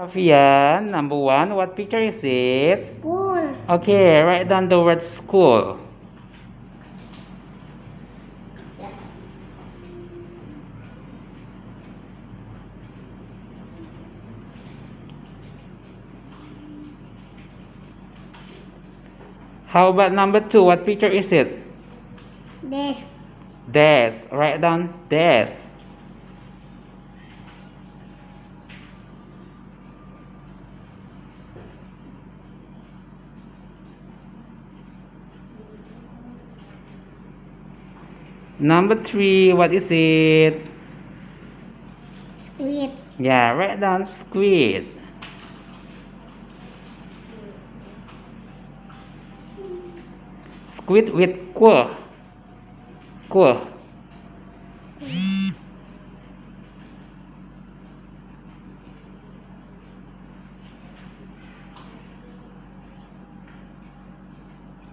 Sofian, number 1, what picture is it? School. Okay, write down the word school. How about number 2, what picture is it? Desk. Desk, write down desk. Number 3, what is it? Squid. Yeah, write down squid. Squid with quail. Quail.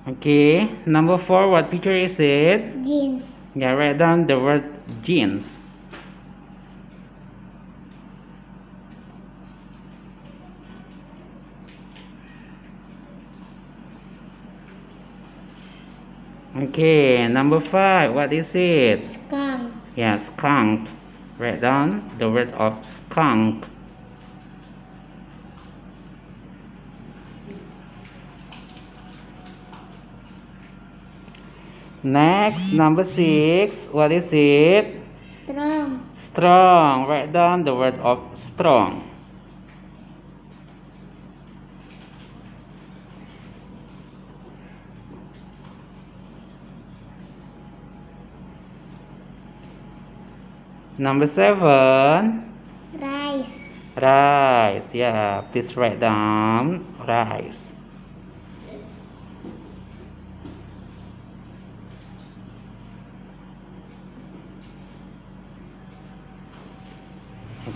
Okay, number 4, what picture is it? Jeans. Yeah, write down the word jeans. Okay, number 5, what is it? Skunk. Yeah, skunk. Write down the word of skunk. Next, number 6, what is it? Strong. Strong. Write down the word of strong. Number 7, Rice. rice. Yeah, please write down rice.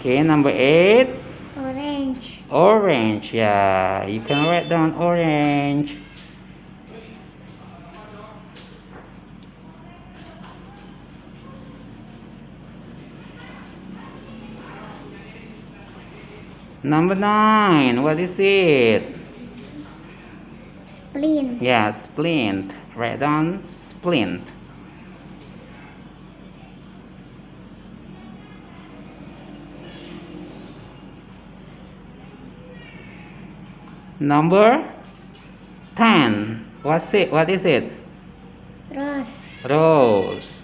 Okay, number 8, Orange. orange. Yeah, you can write down orange. Number 9, what is it? Splint. Yeah, splint. Write down splint. Number 10, what's it? What is it? Rose. Rose.